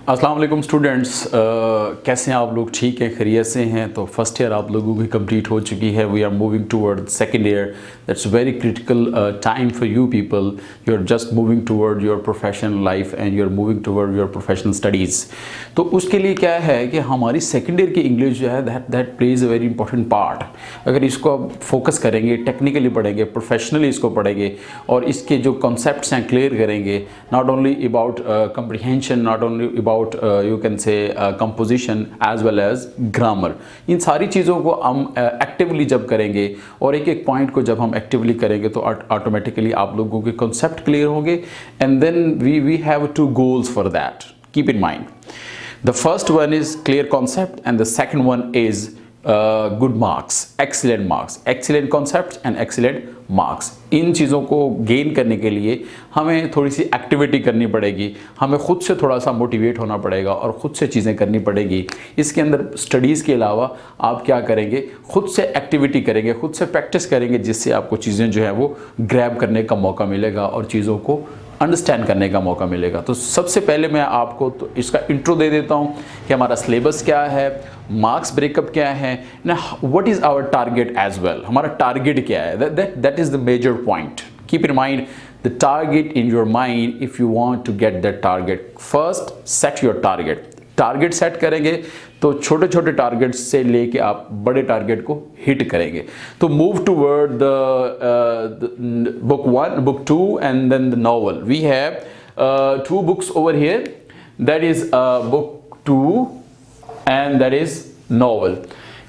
अस्सलाम वालेकुम स्टूडेंट्स, कैसे हैं आप लोग? ठीक हैं, खैरियत से हैं? तो फर्स्ट ईयर आप लोगों की कंप्लीट हो चुकी है. We are moving toward second year. That's very critical time for you people. You are just moving toward your professional life and you are moving toward your professional studies. तो उसके लिए क्या है कि हमारी सेकेंड ईयर की English जो है that plays a very important part. अगर इसको आप फोकस करेंगे, टेक्निकली पढ़ेंगे, प्रोफेशनली इसको पढ़ेंगे और इसके जो कॉन्सेप्ट्स हैं क्लियर करेंगे, not only about comprehension, not only about you can say composition as well as grammar. इन सारी चीज़ों को हम एक्टिवली जब करेंगे और एक एक पॉइंट को जब हम एक्टिवली करेंगे तो ऑटोमेटिकली आप लोगों के कॉन्सेप्ट क्लियर होंगे. And then we have two goals for that. Keep in mind, the first one is clear concept and the second one is good marks, excellent marks, excellent concept and excellent marks. इन चीज़ों को gain करने के लिए हमें थोड़ी सी activity करनी पड़ेगी, हमें खुद से थोड़ा सा मोटिवेट होना पड़ेगा और ख़ुद से चीज़ें करनी पड़ेगी. इसके अंदर स्टडीज़ के अलावा आप क्या करेंगे, खुद से एक्टिविटी करेंगे, खुद से प्रैक्टिस करेंगे, जिससे आपको चीज़ें जो है वो ग्रैब करने का मौका मिलेगा और चीज़ों को अंडरस्टैंड करने का मौका मिलेगा. तो सबसे पहले मैं आपको तो इसका इंट्रो दे देता हूँ कि हमारा सिलेबस क्या है, मार्क्स ब्रेकअप क्या है, ना what is our target as well. हमारा टारगेट क्या है, that is the major point. Keep in mind the target in your mind. If you want to get that target, first set your target. Target set करेंगे तो छोटे छोटे target से लेके आप बड़े टारगेट को हिट करेंगे. तो move toward the book 1, book 2 and then the novel. We have 2 books over here. That is book 2 and that is novel.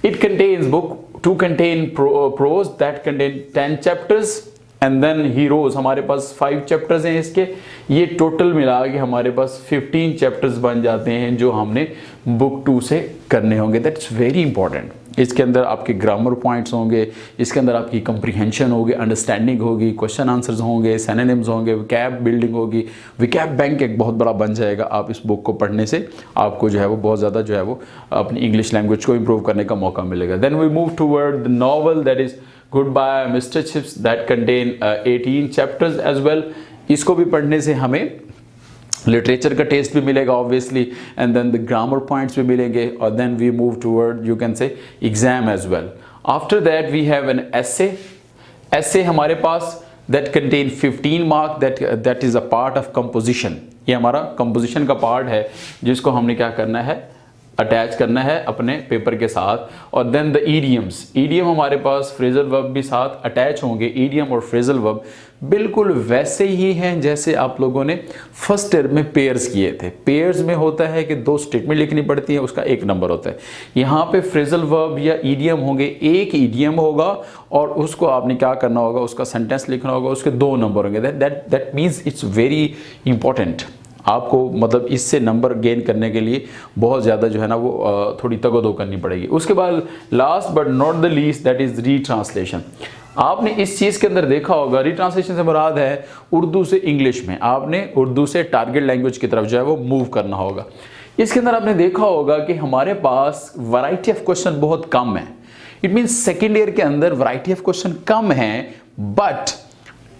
It contains book 2 contain prose that contain 10 chapters and then heroes. हमारे पास 5 chapters हैं इसके. ये total मिला के हमारे पास 15 chapters बन जाते हैं जो हमने बुक 2 से करने होंगे. That's very important. इसके अंदर आपके ग्रामर पॉइंट्स होंगे, इसके अंदर आपकी कंप्रीहेंशन होगी, अंडरस्टैंडिंग होगी, क्वेश्चन आंसर्स होंगे, सिनोनिम्स होंगे, विकैब बिल्डिंग होगी. विकैब बैंक एक बहुत बड़ा बन जाएगा. आप इस बुक को पढ़ने से आपको जो है वो बहुत ज़्यादा जो है वो अपनी इंग्लिश लैंग्वेज को इम्प्रूव करने का मौका मिलेगा. Then we move toward the novel that is Goodbye Mr. Chips that contain 18 chapters as well. इसको भी पढ़ने से हमें लिटरेचर का टेस्ट भी मिलेगा obviously, and then the grammar points भी मिलेंगे. और then we move toward you can say exam as well. After that we have an essay. Essay हमारे पास that contain 15 mark. That is a part of composition. ये हमारा composition का part है जिसको हमने क्या करना है, अटैच करना है अपने पेपर के साथ. और देन द ईडियम्स. ईडियम हमारे पास फ्रेजल वर्ब भी साथ अटैच होंगे. ईडियम और फ्रेजल वर्ब बिल्कुल वैसे ही हैं जैसे आप लोगों ने फर्स्ट ईयर में पेयर्स किए थे. पेयर्स में होता है कि 2 स्टेटमेंट लिखनी पड़ती है, उसका 1 नंबर होता है. यहाँ पे फ्रेजल वर्ब या ईडियम होंगे. एक ईडियम होगा और उसको आपने क्या करना होगा, उसका सेंटेंस लिखना होगा, उसके 2 नंबर होंगे. That means it's very important. आपको मतलब इससे नंबर गेन करने के लिए बहुत ज़्यादा जो है ना वो थोड़ी तगदो करनी पड़ेगी. उसके बाद last but not the least that is retranslation. आपने इस चीज़ के अंदर देखा होगा, रीट्रांसलेशन से मुराद है उर्दू से इंग्लिश में. आपने उर्दू से टारगेट लैंग्वेज की तरफ जो है वो मूव करना होगा. इसके अंदर आपने देखा होगा कि हमारे पास वैरायटी ऑफ क्वेश्चन बहुत कम है. इट मीन्स सेकेंड ईयर के अंदर वैरायटी ऑफ क्वेश्चन कम है, बट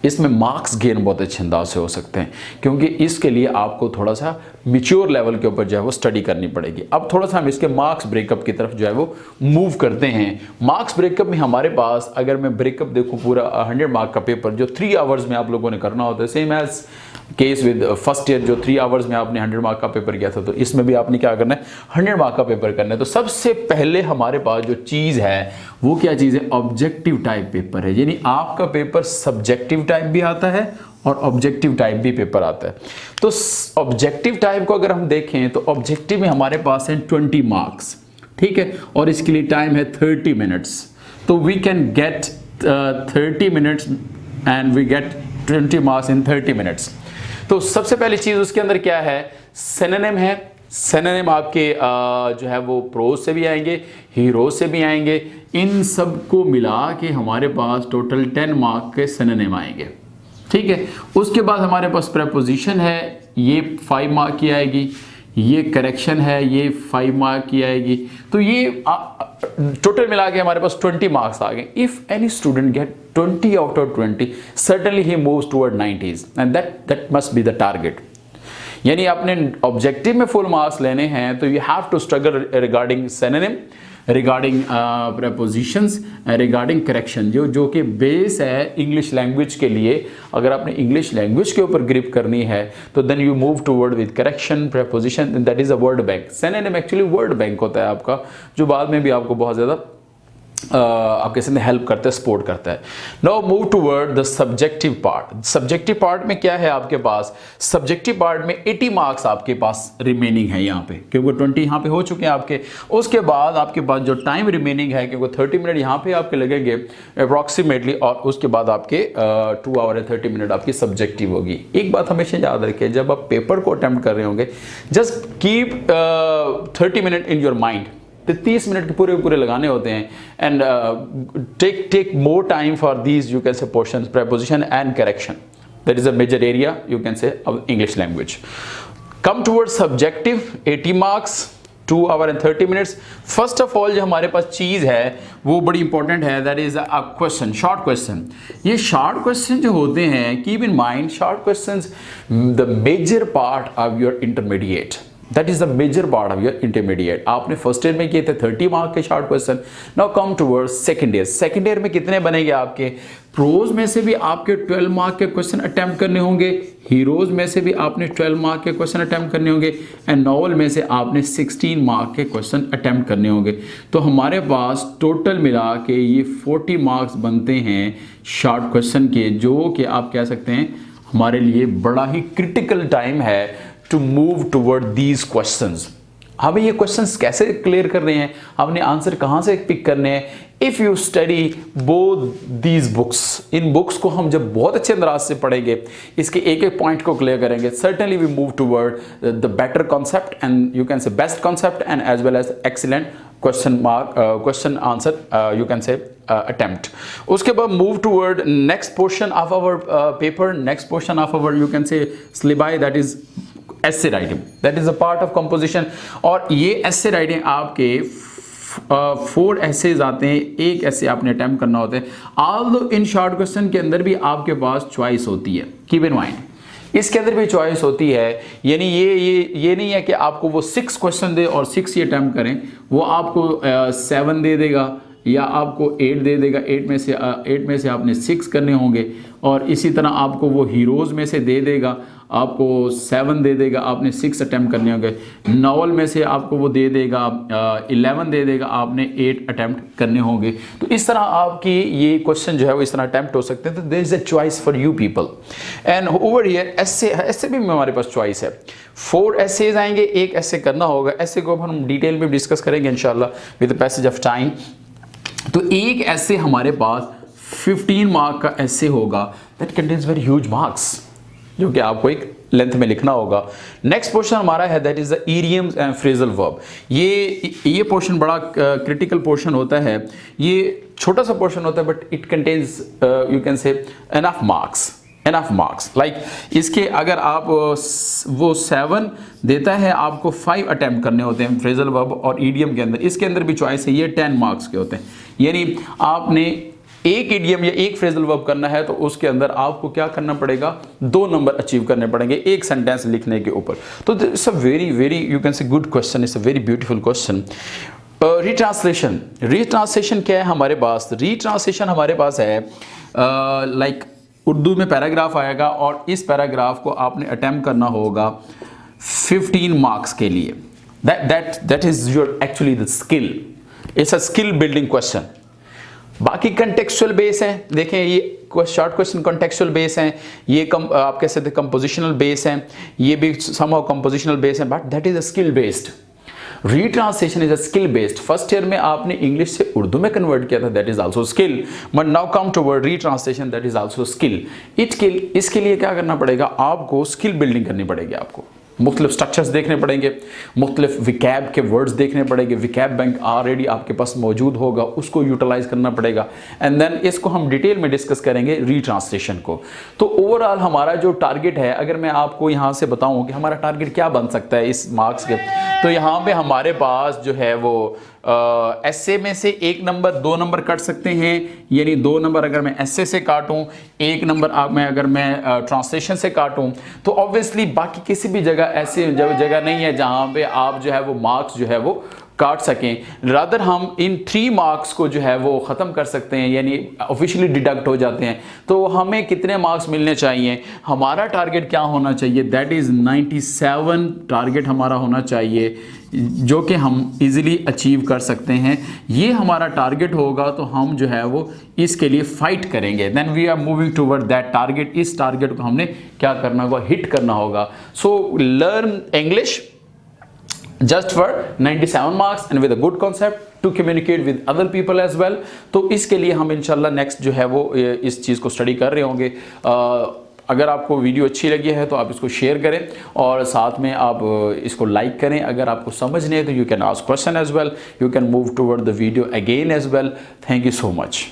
इसमें मार्क्स गेन बहुत अच्छे अंदाज से हो सकते हैं, क्योंकि इसके लिए आपको थोड़ा सा मैच्योर लेवल के ऊपर जो है वो स्टडी करनी पड़ेगी. अब थोड़ा सा हम इसके मार्क्स ब्रेकअप की तरफ जो है वो मूव करते हैं. मार्क्स ब्रेकअप में हमारे पास अगर मैं ब्रेकअप देखूं पूरा 100 मार्क का पेपर जो 3 आवर्स में आप लोगों ने करना होता है, same as case with first year जो 3 आवर्स में आपने 100 मार्क का पेपर किया था, तो इसमें भी आपने क्या करना है, 100 मार्क का पेपर करना है. तो सबसे पहले हमारे पास जो चीज़ है वो क्या चीज़ है, ऑब्जेक्टिव टाइप पेपर है. यानी आपका पेपर सब्जेक्टिव टाइप भी आता है और ऑब्जेक्टिव टाइप भी पेपर आता है. तो ऑब्जेक्टिव टाइप को अगर हम देखें तो ऑब्जेक्टिव में हमारे पास है 20 मार्क्स. ठीक है, और इसके लिए टाइम है 30 मिनट्स. तो we can get 30 minutes and we get 20 marks in 30 minutes. तो सबसे पहली चीज़ उसके अंदर क्या है, सिनोनिम है. सिनोनिम आपके जो है वो प्रोज से भी आएंगे, हीरो से भी आएंगे. इन सब को मिला के हमारे पास टोटल 10 मार्क के सिनोनिम आएंगे. ठीक है, उसके बाद हमारे पास प्रेपोजिशन है, ये 5 मार्क की आएगी. ये करेक्शन है, ये 5 मार्क की आएगी. तो ये टोटल मिला के हमारे पास 20 मार्क्स आ गए. If any student gate 20 out of 20, certainly he moves toward 90s and that must be the target. यानी आपने ऑब्जेक्टिव में फुल मार्क्स लेने हैं तो you have to struggle regarding synonym, regarding prepositions, regarding correction, जो कि base है English language के लिए। अगर आपने इंग्लिश लैंग्वेज के ऊपर ग्रिप करनी है तो then you move toward with correction, preposition, that is a word bank. Synonym actually word bank होता है आपका, जो बाद में भी आपको बहुत ज़्यादा आपके साथ हेल्प करता है, सपोर्ट करता है। Now move toward the subjective part. Subjective part में क्या है आपके पास? सब्जेक्टिव पार्ट में 80 मार्क्स आपके पास रिमेनिंग है यहाँ पे, क्योंकि 20 यहाँ पे हो चुके हैं आपके। उसके बाद आपके पास जो टाइम रिमेनिंग है, क्योंकि 30 मिनट यहाँ पे आपके लगेंगे अप्रॉक्सीमेटली, और उसके बाद आपके 2 आवर 30 मिनट आपकी सब्जेक्टिव होगी। एक बात हमेशा याद रखें, जब आप पेपर को अटेम्प्ट कर रहे होंगे, just keep 30 minute in your mind. 30 minute के पूरे लगाने होते हैं, and take more time for these you can say portions, preposition and correction. That is a major area you can say of English language. Come towards subjective, 80 marks, 2 hour and 30 minutes. First of all जो हमारे पास चीज़ है वो बड़ी important है, that is a question, short question. ये short question जो होते हैं, keep in mind, short questions the major part of your intermediate, that is the major part of your intermediate. आपने फर्स्ट ईयर में किए थे 30 मार्क के short question. Now come towards second year. Second year में कितने बनेंगे आपके? Pros में से भी आपके 12 मार्क के क्वेश्चन अटेम्प्ट करने होंगे, हीरोज में से भी आपने 12 मार्क के क्वेश्चन अटेम्प्ट करने होंगे, एंड नॉवल में से आपने 16 मार्क के क्वेश्चन अटेम्प्ट करने होंगे। तो हमारे पास टोटल मिला के ये 40 मार्क्स बनते हैं शॉर्ट क्वेश्चन के, जो कि आप कह सकते हैं हमारे लिए बड़ा ही क्रिटिकल टाइम है to move toward these questions. हमें ये क्वेश्चंस कैसे क्लियर करने हैं, हमने आंसर कहाँ से पिक करने हैं? If you study both these books, in books को हम जब बहुत अच्छे अंदाज से पढ़ेंगे, इसके एक एक पॉइंट को क्लियर करेंगे, certainly we move toward the better concept and you can say best concept and as well as excellent question answer you can say attempt. उसके बाद move toward next portion of our paper, next portion of our you can say syllabi, that is essay writing, that is a part of composition। और ये essay writing आपके 4 essays आते हैं, एक essay आपने attempt करना होता है। although इन short question के अंदर भी आपके पास choice होती है, keep in mind, इसके अंदर भी चॉइस होती है। यानी ये नहीं है कि आपको वो 6 क्वेश्चन दे और 6 ही अटैम्प्ट करें, वो आपको 7 दे देगा या आपको 8 दे देगा, 8 में से आपने 6 करने होंगे, और इसी तरह आपको वो हीरोज़ में से दे देगा, आपको 7 दे देगा, आपने 6 अटैम्प्ट करने होंगे। नॉवल में से आपको वो दे देगा 11 दे देगा, आपने 8 अटैम्प्ट करने होंगे। तो इस तरह आपकी ये क्वेश्चन जो है वो इस तरह अटैम्प्ट हो सकते हैं। तो there is a choice for you people. And over here ऐसे भी हमारे पास चॉइस है, 4 एसेज आएंगे, एक ऐसे करना होगा। ऐसे को हम डिटेल में डिस्कस करेंगे इंशाल्लाह with the passage of time. तो एक ऐसे हमारे पास 15 मार्क का ऐसे होगा, that contains very huge marks, जो कि आपको एक लेंथ में लिखना होगा। नेक्स्ट पोर्शन हमारा है that is the idioms and phrasal verb. ये पोर्शन बड़ा क्रिटिकल पोर्शन होता है। ये छोटा सा पोर्शन होता है but it contains you can से एनफ मार्क्स। लाइक इसके अगर आप वो 7 देता है, आपको 5 अटैम्प्ट करने होते हैं फ्रेजल वर्ब और ईडियम के अंदर। इसके अंदर भी चॉइस है, ये 10 मार्क्स के होते हैं। यानी आपने एक इडियम या एक फ्रेजल वर्ब करना है तो उसके अंदर आपको क्या करना पड़ेगा, 2 नंबर अचीव करने पड़ेंगे एक सेंटेंस लिखने के ऊपर। तो it's a very you can say good question, it's a very beautiful question. Retranslation क्या है हमारे पास? रीट्रांसलेशन हमारे पास है लाइक उर्दू में पैराग्राफ आएगा और इस पैराग्राफ को आपने अटेम्प्ट करना होगा 15 मार्क्स के लिए। That is your actually the skill, it's a skill building question. बाकी कंटेक्चुअल बेस है, देखें ये शॉर्ट क्वेश्चन कंटेक्चुअल बेस हैं, ये आप कह सकते हैं कंपोजिशनल बेस हैं, ये भी समहाउ कंपोजिशनल बेस है, but that is a skill based. Retranslation is a skill based. First year में आपने इंग्लिश से उर्दू में कन्वर्ट किया था, that is also skill, but now come to word retranslation, that is also skill. इसके लिए क्या करना पड़ेगा, आपको स्किल बिल्डिंग करनी पड़ेगी। आपको मुख्तलिफ स्ट्रक्चर्स देखने पड़ेंगे, मुख्तलिफ विकैब के वर्ड्स देखने पड़ेंगे, विकैब बैंक ऑलरेडी आपके पास मौजूद होगा, उसको यूटिलाइज करना पड़ेगा, एंड देन इसको हम डिटेल में डिस्कस करेंगे रीट्रांसलेशन को। तो ओवरऑल हमारा जो टारगेट है, अगर मैं आपको यहाँ से बताऊँ कि हमारा टारगेट क्या बन सकता है इस मार्क्स के, तो यहाँ पे हमारे पास जो है वो एसए में से 1 नंबर 2 नंबर कट सकते हैं, यानी 2 नंबर अगर मैं एसए से काटूं, 1 नंबर अगर मैं ट्रांसलेशन से काटूं, तो ऑब्वियसली बाकी किसी भी जगह ऐसे जगह नहीं है जहां पे आप जो है वो मार्क्स जो है वो काट सकें। रादर हम इन 3 मार्क्स को जो है वो ख़त्म कर सकते हैं, यानी ऑफिशियली डिडक्ट हो जाते हैं। तो हमें कितने मार्क्स मिलने चाहिए, हमारा टारगेट क्या होना चाहिए, दैट इज़ 97 टारगेट हमारा होना चाहिए, जो कि हम इजीली अचीव कर सकते हैं। ये हमारा टारगेट होगा तो हम जो है वो इसके लिए फाइट करेंगे। Then we are moving toward that target. इस टारगेट को हमने क्या करना होगा, हिट करना होगा। So learn English just for 97 marks and with a good concept to communicate with other people as well। तो इसके लिए हम इंशाल्लाह नेक्स्ट जो है वो इस चीज़ को स्टडी कर रहे होंगे। अगर आपको वीडियो अच्छी लगी है तो आप इसको शेयर करें और साथ में आप इसको लाइक करें। अगर आपको समझ नहीं है तो you can ask question as well, you can move toward the video again as well. Thank you so much.